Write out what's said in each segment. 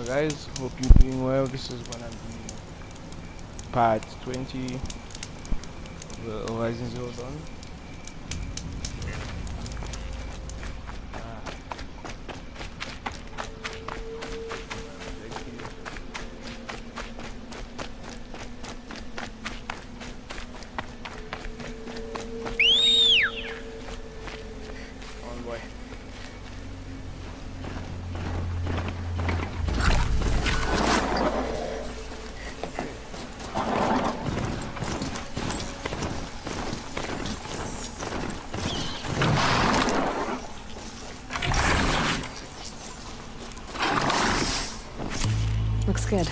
Guys, hope you're doing well. This is gonna be part 20 of the Horizon Zero Dawn. Ah, objective. On boy. Looks good.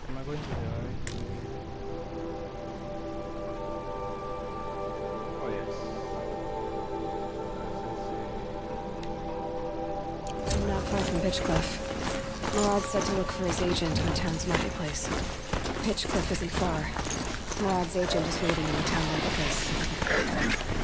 Am I going to the right? Oh yes. I'm not far from Pitchcliff. Murad said to look for his agent in the town's marketplace. Pitchcliff isn't far. Murad's agent is waiting in the town marketplace.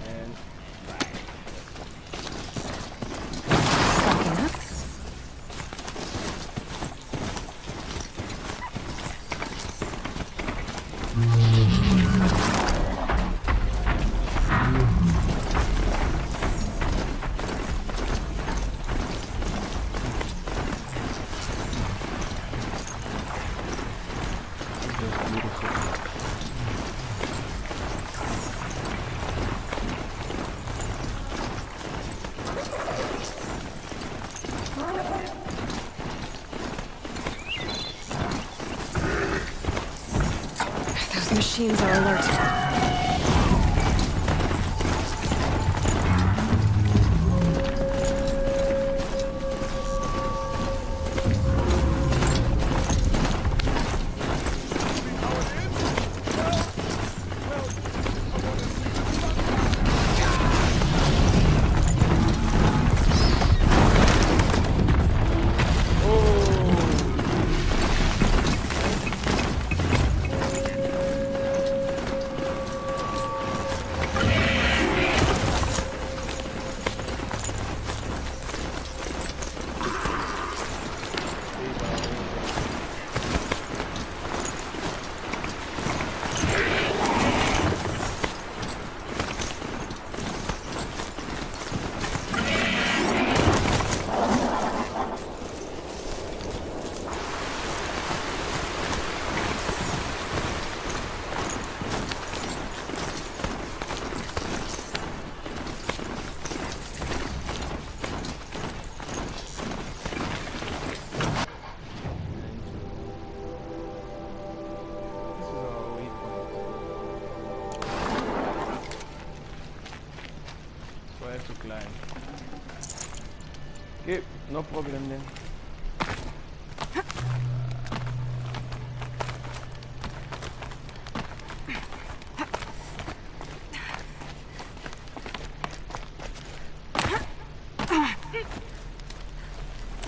And Stocking up. it's just beautiful. Those machines are alert. have to climb. Okay, no problem then.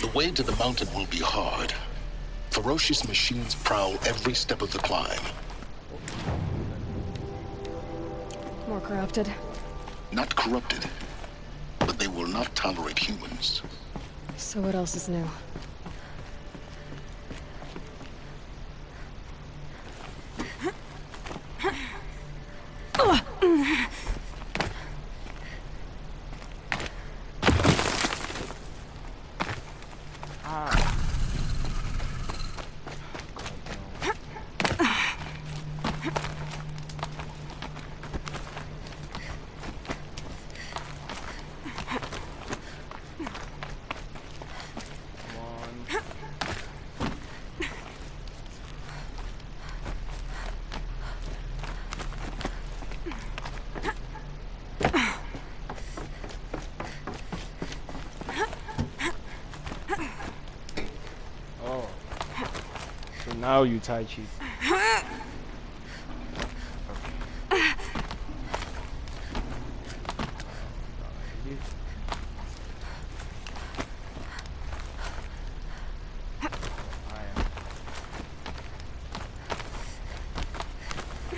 The way to the mountain will be hard. Ferocious machines prowl every step of the climb. More corrupted. Not corrupted, but they will not tolerate humans. So what else is new? Now you Tai Chi.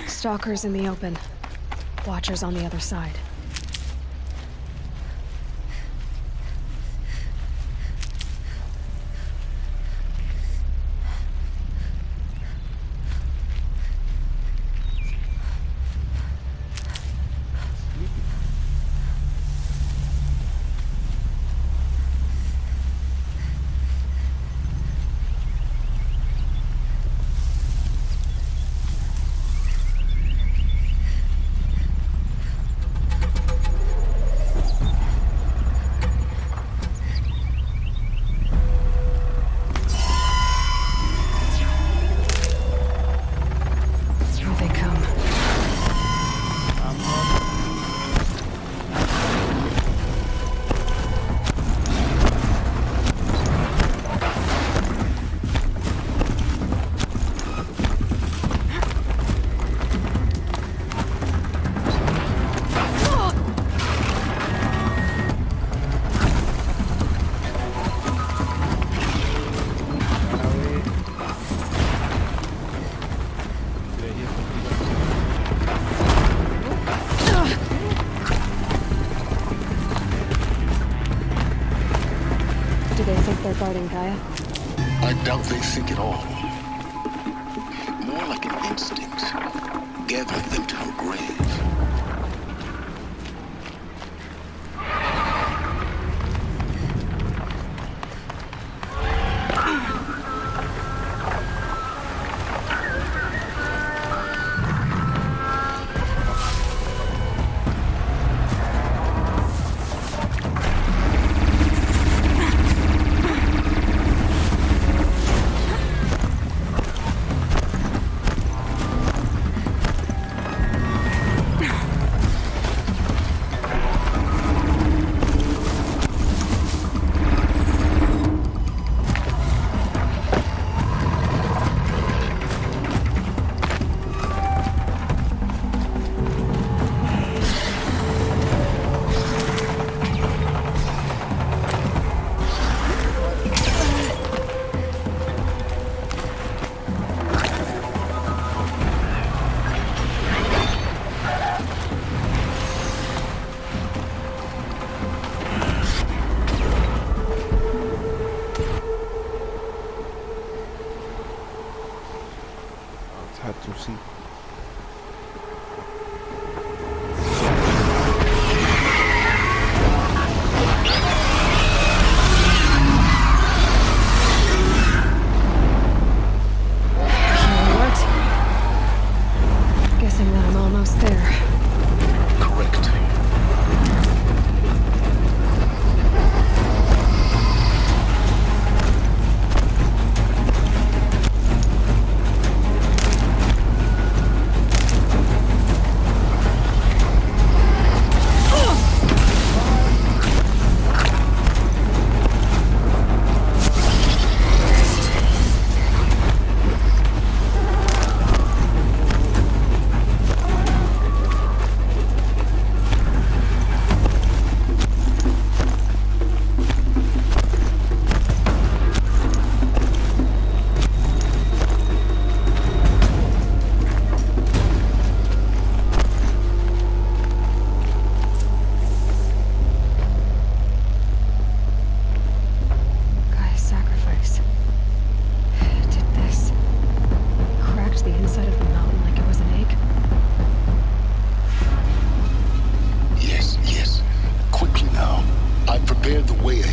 Stalkers in the open. Watchers on the other side. They're guarding Gaia? I doubt they think at all. More like an instinct, gathering them to her grave.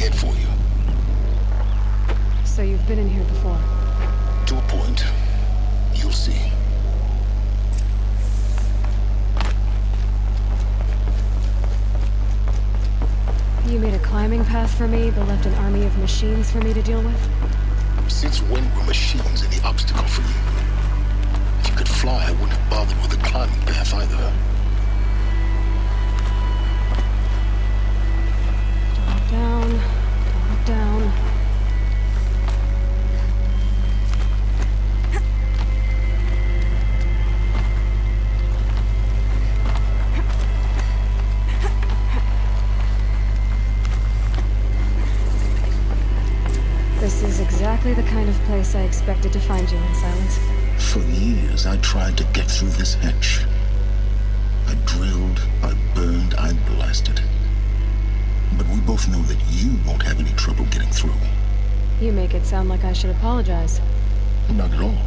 it for you. So you've been in here before? To a point. You'll see. You made a climbing path for me, but left an army of machines for me to deal with? Since when were machines any obstacle for you? If you could fly, I wouldn't have bothered with a climbing path either. Down, look down. This is exactly the kind of place I expected to find you in, Silence. For years, I tried to get through this hatch. I drilled, I burned, I blasted. But we both know that you won't have any trouble getting through. You make it sound like I should apologize. Not at all.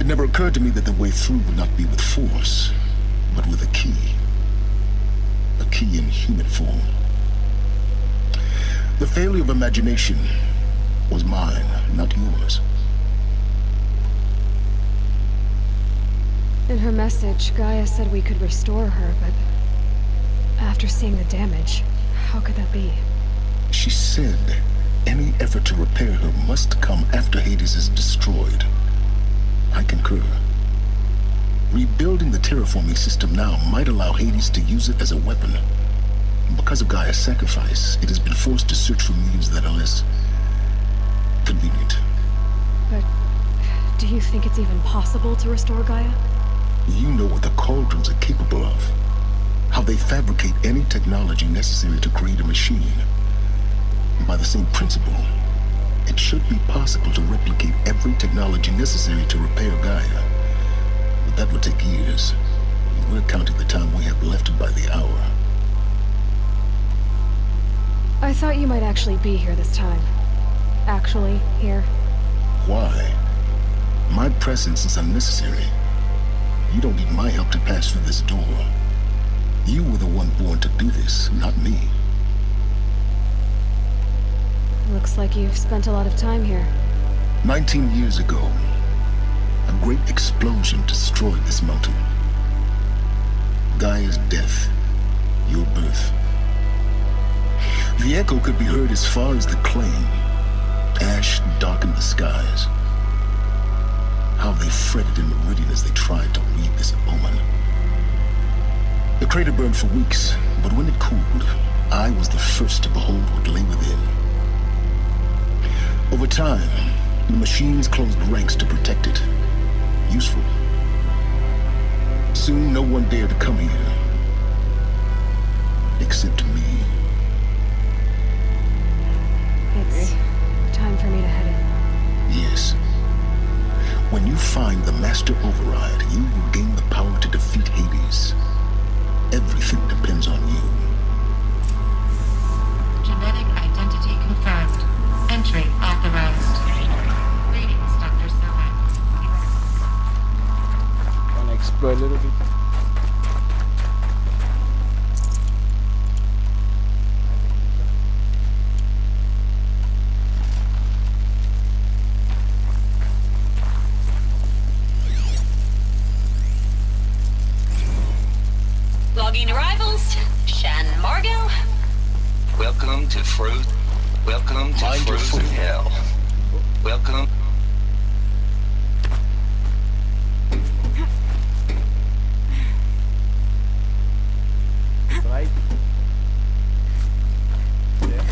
It never occurred to me that the way through would not be with force, but with a key. A key in human form. The failure of imagination was mine, not yours. In her message, Gaia said we could restore her, but after seeing the damage, how could that be? She said any effort to repair her must come after Hades is destroyed. I concur. Rebuilding the terraforming system now might allow Hades to use it as a weapon. Because of Gaia's sacrifice, it has been forced to search for means that are less convenient. But do you think it's even possible to restore Gaia? You know what the Cauldrons are capable of. How they fabricate any technology necessary to create a machine. By the same principle, it should be possible to replicate every technology necessary to repair Gaia. But that would take years. We're counting the time we have left by the hour. I thought you might actually be here this time. Actually, here. Why? My presence is unnecessary. You don't need my help to pass through this door. You were the one born to do this, not me. Looks like you've spent a lot of time here. 19 years ago, a great explosion destroyed this mountain. Gaia's death, your birth. The echo could be heard as far as the claim. Ash darkened the skies. How they fretted in meridian as they tried to read this omen. The crater burned for weeks, but when it cooled, I was the first to behold what lay within. Over time, the machines closed ranks to protect it. Useful. Soon, no one dared to come here. Except me. It's time for me to head in. Yes. When you find the Master Override, you will gain the power to defeat Hades. Everything depends on you. Genetic identity confirmed. Entry authorized. Greetings, Dr. Silver. Wanna explore a little bit? Logging arrivals. Shan Margot. Welcome to Welcome to Mind your Frozen foot. Hell. Welcome. Right? Yeah.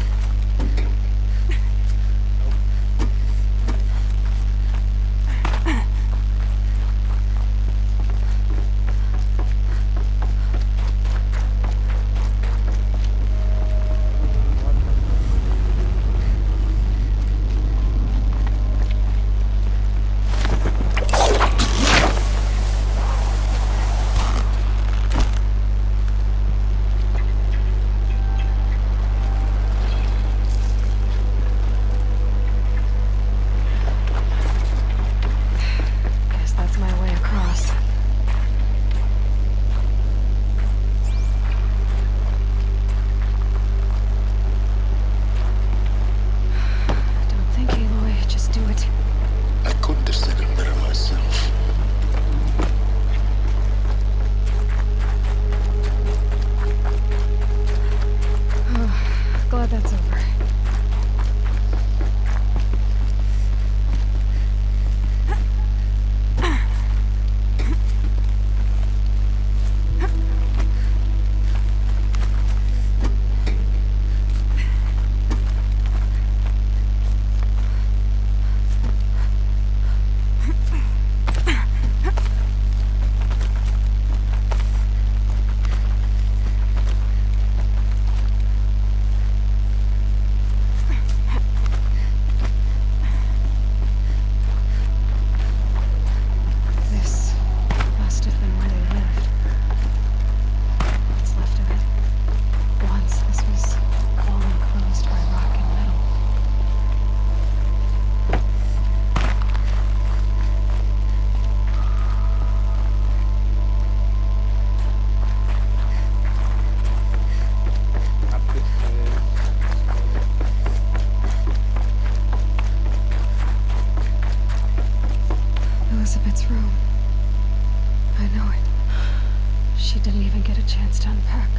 Heck,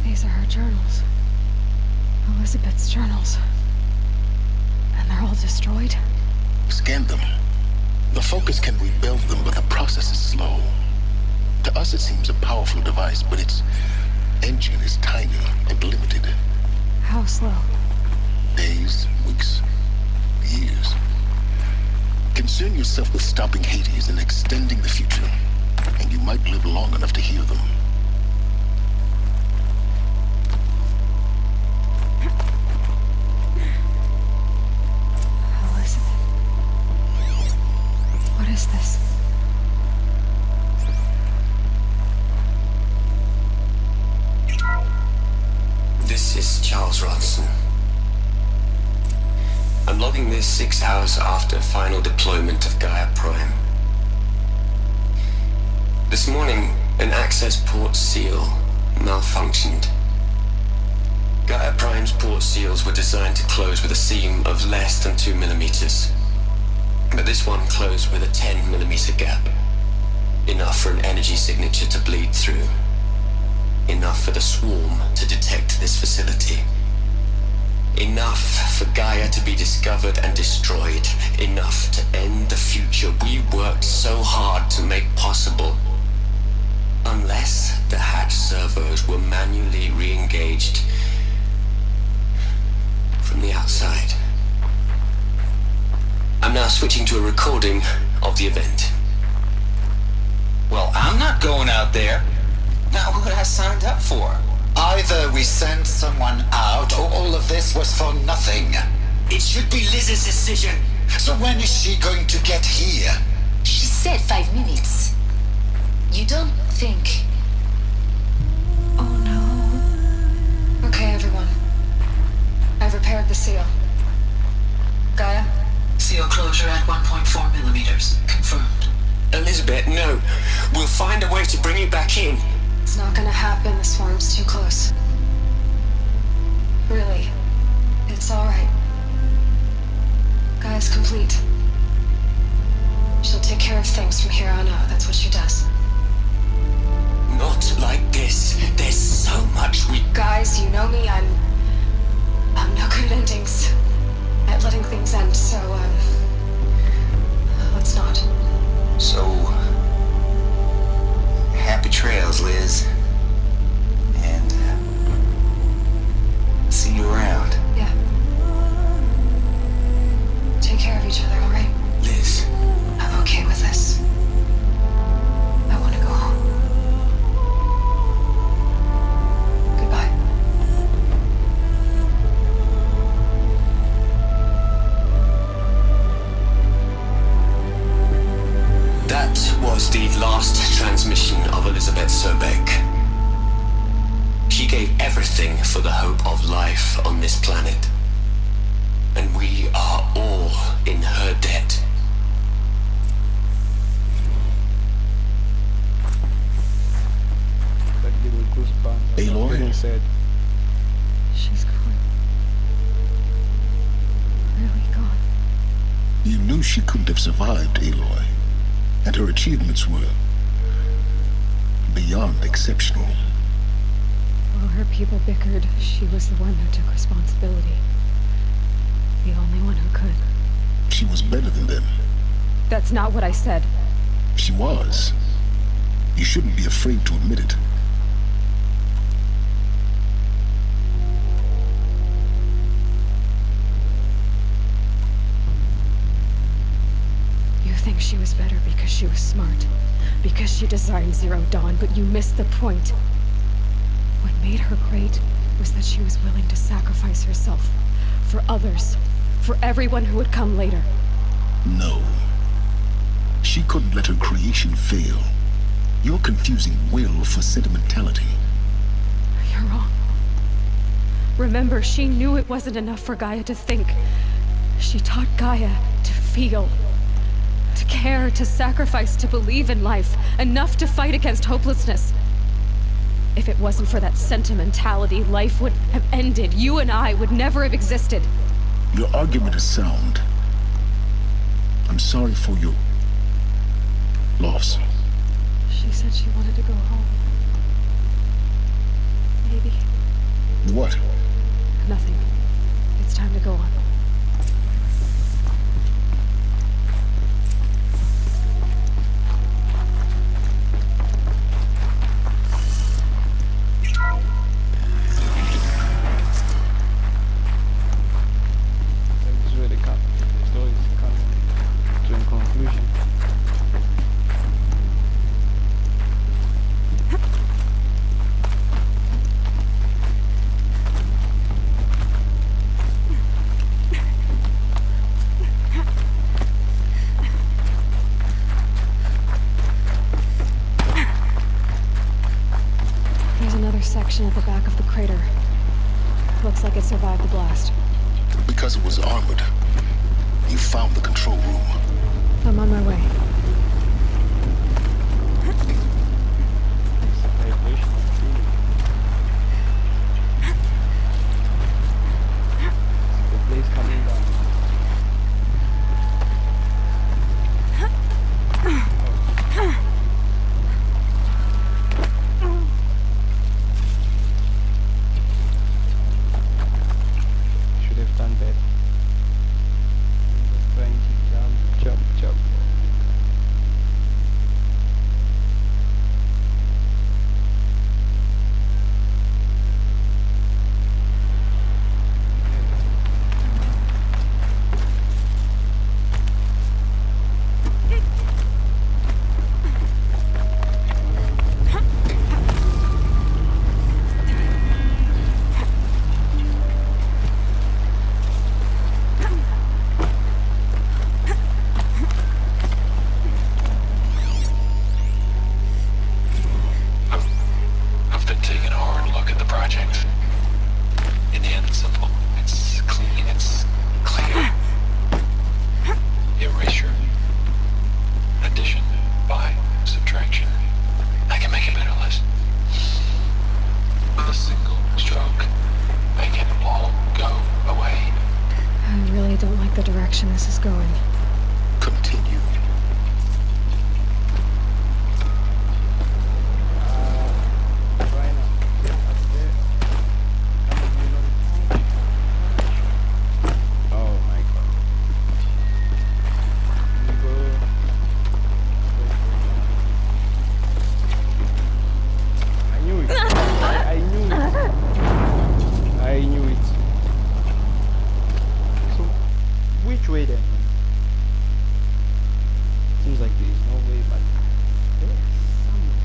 these are her journals. Elizabeth's journals. And they're all destroyed? Scan them. The Focus can rebuild them, but the process is slow. To us, it seems a powerful device, but its engine is tiny and limited. How slow? Days, weeks, years. Concern yourself with stopping Hades and extending the future, and you might live long enough to hear them. Elizabeth. What is this? This is Charles Ronson. I'm logging this 6 hours after final deployment of Gaia Prime. This morning, an access port seal malfunctioned. Gaia Prime's port seals were designed to close with a seam of less than 2 millimeters. But this one closed with a 10 millimeter gap. Enough for an energy signature to bleed through. Enough for the swarm to detect this facility. Enough for Gaia to be discovered and destroyed. Enough to end the future we worked so hard to make possible. Unless the hatch servos were manually re-engaged from the outside. I'm now switching to a recording of the event. Well, I'm not going out there. Not what I signed up for. Either we send someone out, or all of this was for nothing. It should be Liz's decision. So when is she going to get here? She said 5 minutes. You don't think... Oh no. Okay, everyone. I've repaired the seal. Gaia? Seal closure at 1.4 millimeters. Confirmed. Elizabeth, no. We'll find a way to bring you back in. It's not gonna happen. The swarm's too close. Really. It's alright. Gaia's complete. She'll take care of things from here on out. That's what she does. Not like this. There's so much we... Guys, you know me. I'm no good at endings. At letting things end, so, let's not. So, happy trails, Liz. And, see you around. Yeah. Take care of each other, alright? Liz. I'm okay with this. I want to go home. Goodbye. That was the last transmission of Elizabeth Sobek. She gave everything for the hope of life on this planet. And we are all in her debt. That give me goosebumps. Aloy? Getting sad. She's gone. Really gone. You knew she couldn't have survived, Aloy. And her achievements were beyond exceptional. While her people bickered, she was the one who took responsibility. The only one who could. She was better than them. That's not what I said. She was. You shouldn't be afraid to admit it. You think she was better because she was smart, because she designed Zero Dawn, but you missed the point. What made her great was that she was willing to sacrifice herself for others, for everyone who would come later. No. She couldn't let her creation fail. You're confusing will for sentimentality. You're wrong. Remember, she knew it wasn't enough for Gaia to think. She taught Gaia to feel. To care, to sacrifice, to believe in life, enough to fight against hopelessness. If it wasn't for that sentimentality, life would have ended. You and I would never have existed. Your argument is sound. I'm sorry for your loss. She said she wanted to go home. what? Nothing. It's time to go on. This is where the story is coming to a conclusion. There's another section at the back of the crater. Looks like it survived the blast. Because it was armored. You found the control room. I'm on my way. The place coming down. Should have done that. Just trying to jump. I've been taking a hard look at the project. In the end, it's simple. It's clean, it's clear. Erasure. Addition by subtraction. I can make a better list. With a single stroke, make it all go away. I really don't like the direction this is going. Continue. Why not? Yeah, up there. Oh my god. You go. I knew it. I knew it. I knew it. So, which way then? Seems like there is no way, but there's somewhere.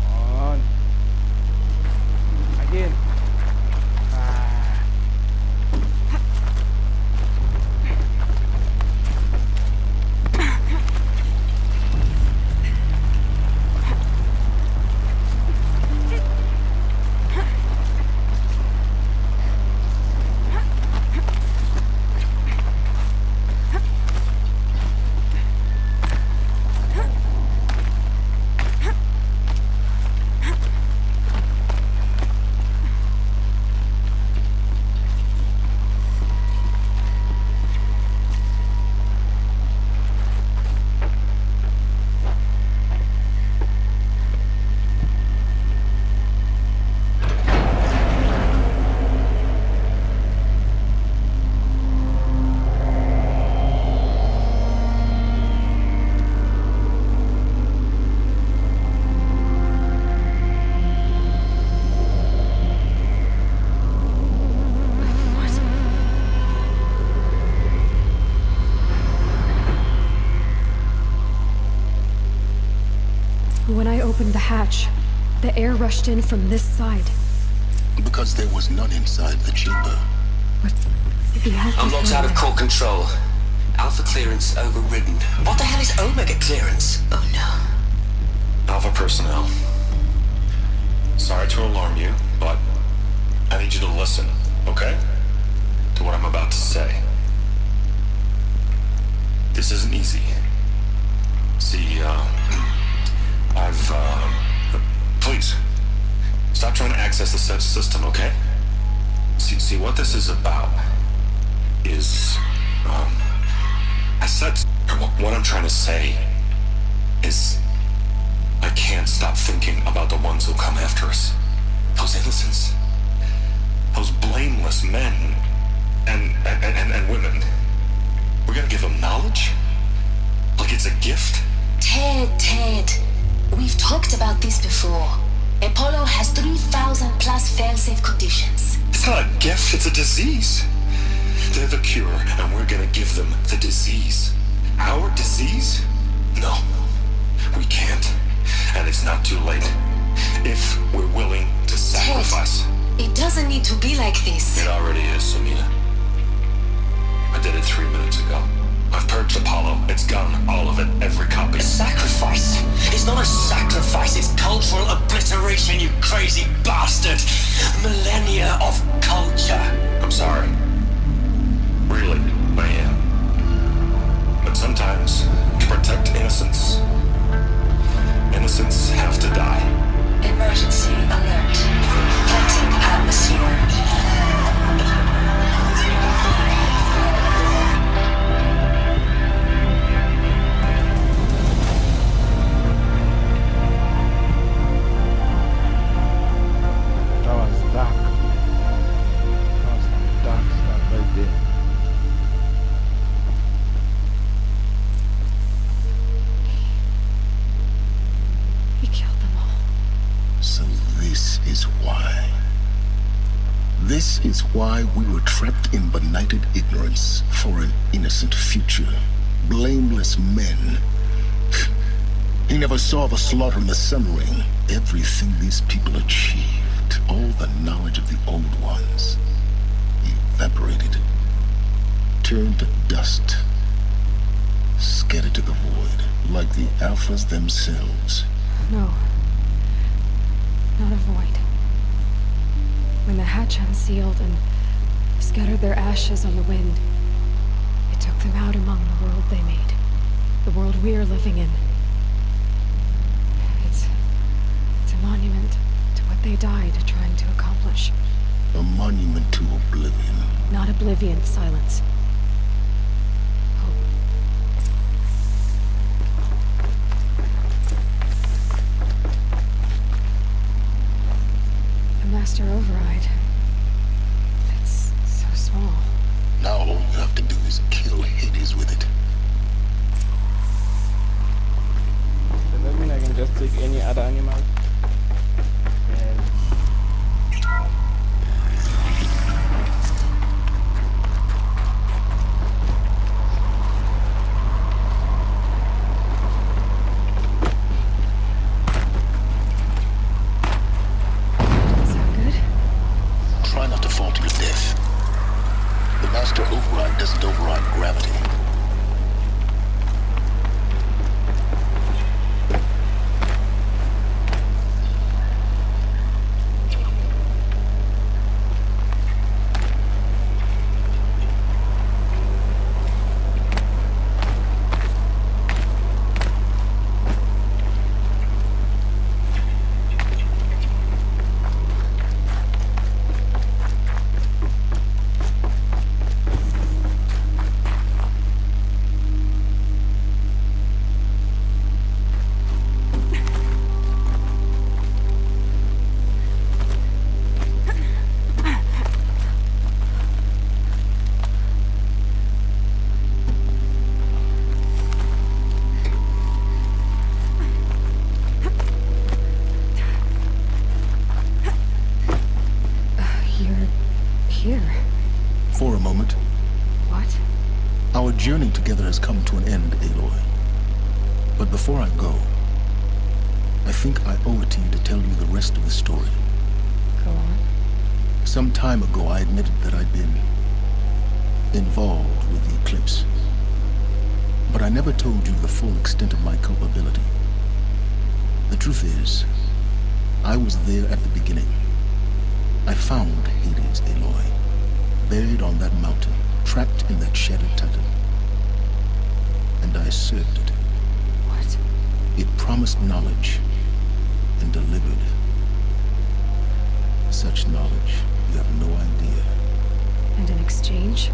Come on. Again. Ah. When I opened the hatch, the air rushed in from this side. Because there was none inside the chamber. But the Alpha's I'm locked out of core control. Alpha clearance overridden. What the hell is Omega clearance? Oh no. Alpha personnel. Sorry to alarm you, but I need you to listen, okay? To what I'm about to say. This isn't easy. See, please, stop trying to access the set system, okay? See, what this is about is, what I'm trying to say is, I can't about the ones who'll come after us. Those innocents. Those blameless men and women. We're gonna give them knowledge? Like it's a gift? Ted. We've talked about this before. Apollo has 3,000 plus fail-safe conditions. It's not a gift, it's a disease. They're the cure, and we're gonna give them the disease. Our disease? No, we can't. And it's not too late. If we're willing to sacrifice. Ted, it doesn't need to be like this. It already is, Samina. I did it 3 minutes ago. I've purged Apollo. It's gone. All of it. Every copy. A sacrifice? It's not a sacrifice. It's cultural obliteration, you crazy bastard. Millennia of culture. I'm sorry. Really, I am. But sometimes, to protect innocence, innocents have to die. Emergency alert. Flooding atmosphere. This is why we were trapped in benighted ignorance for an innocent future. Blameless men. He never saw the slaughter in the Sun Ring. Everything these people achieved, all the knowledge of the old ones, evaporated, turned to dust, scattered to the void, like the Alphas themselves. No. Not a void. When the hatch unsealed and scattered their ashes on the wind, it took them out among the world they made. The world we're living in. It's a monument to what they died trying to accomplish. A monument to oblivion. Not oblivion, silence. Master override. It's so small. Now all you have to do is kill Hades with it. Does that mean I can just take any other animal? Doesn't override gravity. For a moment. What? Our journey together has come to an end, Aloy. But before I go, I think I owe it to you to tell you the rest of the story. Go on. Some time ago, I admitted that I'd been involved with the eclipse. But I never told you the full extent of my culpability. The truth is, I was there at the beginning. I found Hades, Aloy, buried on that mountain, trapped in that shattered titan. And I served it. What? It promised knowledge and delivered. Such knowledge, you have no idea. And in exchange?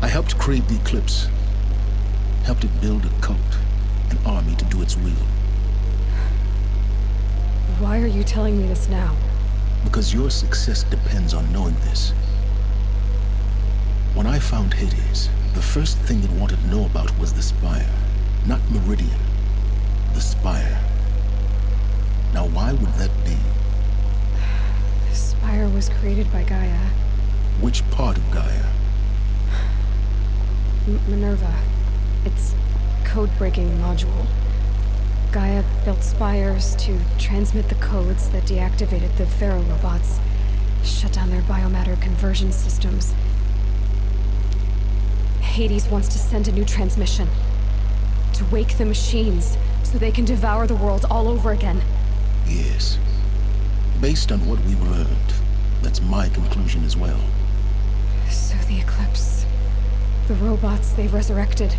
I helped create the eclipse. Helped it build a cult, an army to do its will. Why Why are you telling me this now? Because your success depends on knowing this. When I found Hades, the first thing it wanted to know about was the Spire. Not Meridian. The Spire. Now why would that be? The Spire was created by Gaia. Which part of Gaia? Minerva. It's code-breaking module. Gaia built spires to transmit the codes that deactivated the Pharaoh robots, shut down their biomatter conversion systems. Hades wants to send a new transmission. To wake the machines, so they can devour the world all over again. Yes. Based on what we've learned, that's my conclusion as well. So the Eclipse... the robots they've resurrected...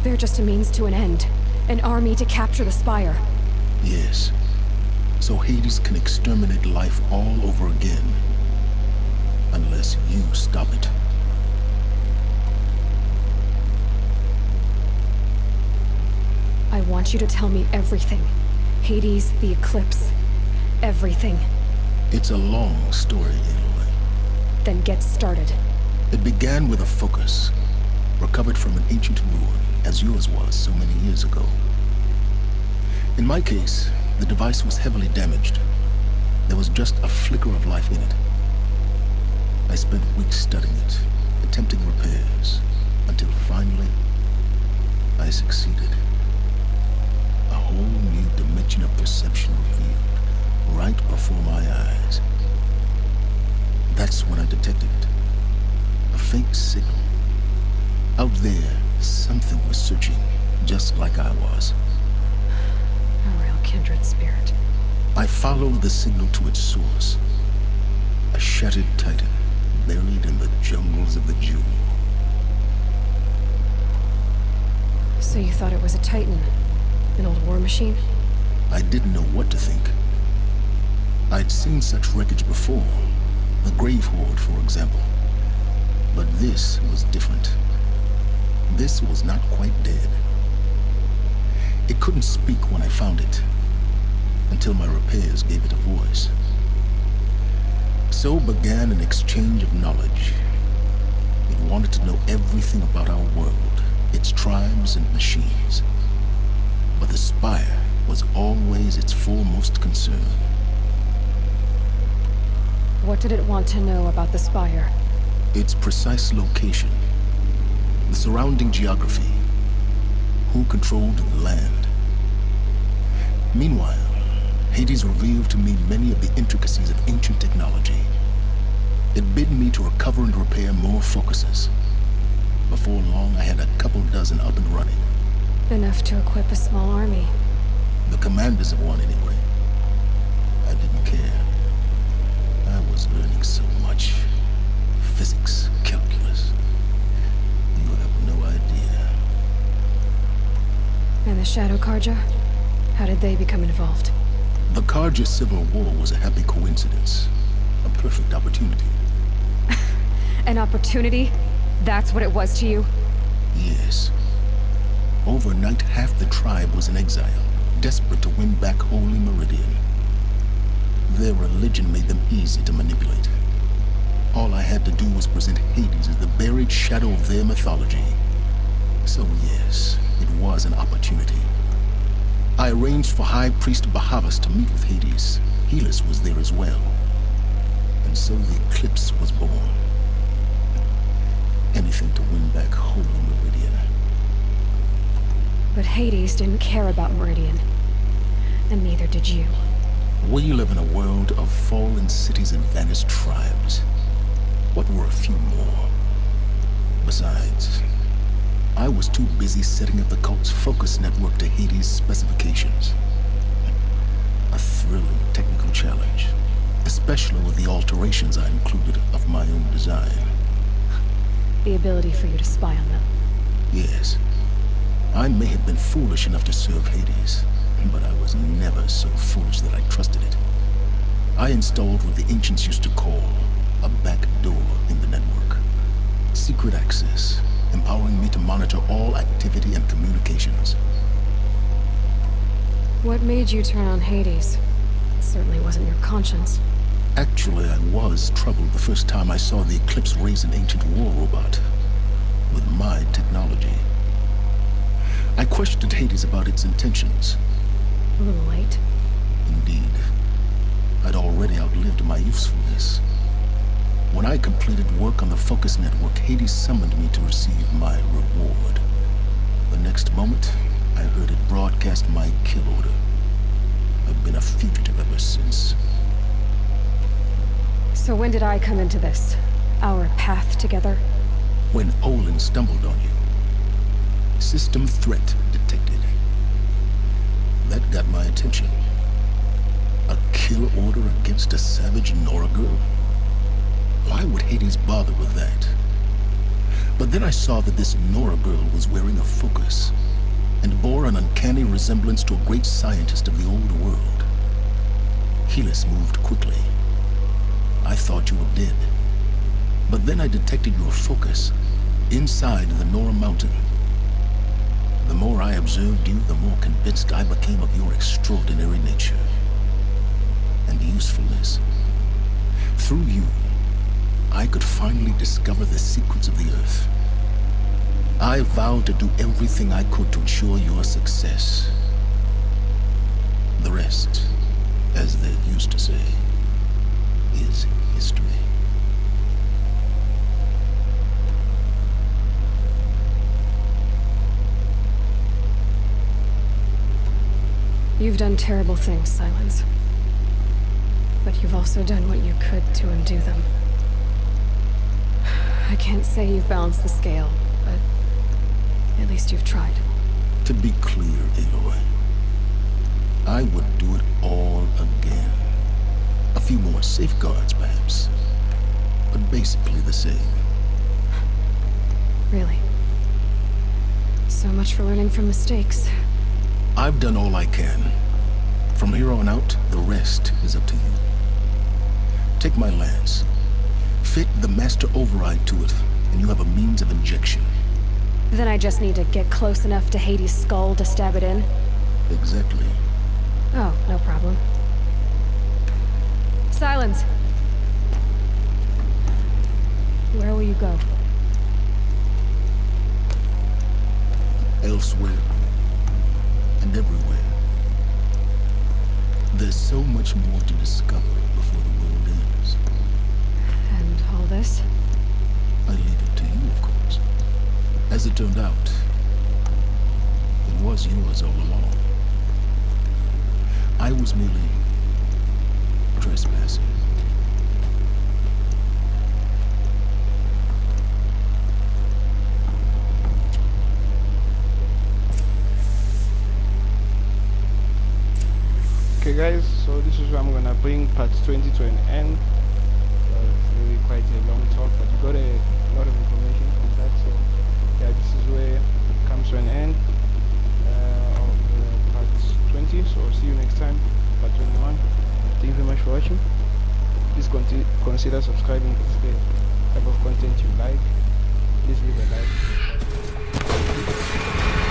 they're just a means to an end. An army to capture the Spire. Yes. So Hades can exterminate life all over again. Unless you stop it. I want you to tell me everything. Hades, the Eclipse. Everything. It's a long story, Aloy. Then get started. It began with a focus. Recovered from an ancient ruin, as yours was so many years ago. In my case, the device was heavily damaged. There was just a flicker of life in it. I spent weeks studying it, attempting repairs, until finally, I succeeded. A whole new dimension of perception revealed, right before my eyes. That's when I detected it. A faint signal. Out there, something was searching, just like I was. A real kindred spirit. I followed the signal to its source. A shattered titan, buried in the jungles of the Jewel. So you thought it was a Titan? An old war machine? I didn't know what to think. I'd seen such wreckage before. The Grave Horde, for example. But this was different. This was not quite dead. It couldn't speak when I found it, until my repairs gave it a voice. So began an exchange of knowledge. It wanted to know everything about our world, its tribes and machines. But the Spire was always its foremost concern. What did it want to know about the Spire? Its precise location, the surrounding geography, who controlled the land. Meanwhile, Hades revealed to me many of the intricacies of ancient technology. It bid me to recover and repair more focuses. Before long, I had a couple dozen up and running. Enough to equip a small army. The commanders of one, anyway. I didn't care. I was learning so much. Physics, calculus. You have no idea. And the Shadow Karja? How did they become involved? The Karja Civil War was a happy coincidence. A perfect opportunity. An opportunity? That's what it was to you? Yes. Overnight, half the tribe was in exile, desperate to win back Holy Meridian. Their religion made them easy to manipulate. All I had to do was present Hades as the buried shadow of their mythology. So yes, it was an opportunity. I arranged for High Priest Bahavas to meet with Hades. Helis was there as well. And so the Eclipse was born. Anything to win back Holy Meridian. But Hades didn't care about Meridian. And neither did you. We live in a world of fallen cities and vanished tribes. What were a few more? Besides, I was too busy setting up the cult's focus network to Hades' specifications. A thrilling technical challenge, especially with the alterations I included of my own design. The ability for you to spy on them. Yes. I may have been foolish enough to serve Hades, but I was never so foolish that I trusted it. I installed what the ancients used to call a back door in the network. Secret access, empowering me to monitor all activity and communications. What made you turn on Hades? certainly wasn't your conscience. Actually, I was troubled the first time I saw the Eclipse raise an ancient war robot with my technology. I questioned Hades about its intentions. A little late. Indeed. I'd already outlived my usefulness. When I completed work on the Focus Network, Hades summoned me to receive my reward. The next moment, I heard it broadcast my kill order. I've been a fugitive ever since. So when did I come into this? Our path together? When Olin stumbled on you. System threat detected. That got my attention. A kill order against a savage Nora girl? Why would Hades bother with that? But then I saw that this Nora girl was wearing a focus and bore an uncanny resemblance to a great scientist of the old world. Helis moved quickly. I thought you were dead. But then I detected your focus inside the Nora mountain. The more I observed you, the more convinced I became of your extraordinary nature and usefulness. Through you, I could finally discover the secrets of the Earth. I vowed to do everything I could to ensure your success. The rest, as they used to say, is history. You've done terrible things, Silence. But you've also done what you could to undo them. I can't say you've balanced the scale, but at least you've tried. To be clear, Aloy, I would do it all again. A few more safeguards, perhaps, but basically the same. Really? So much for learning from mistakes. I've done all I can. From here on out, the rest is up to you. Take my lance. Fit the master override to it, and you have a means of injection. Then I just need to get close enough to Hades' skull to stab it in? Exactly. Oh, no problem. Silence! Where will you go? Elsewhere. And everywhere. There's so much more to discover before the world ends. And all this? I leave it to you, of course. As it turned out, it was yours all along. I was merely trespassing. Okay guys, so this is where I'm gonna bring part 20 to an end. It's really quite a long talk, but you got a lot of information from that, so yeah, this is where it comes to an end of part 20. So see you next time, part 21. Thank you very much for watching. Please consider subscribing if it's the type of content you like. Please leave a like.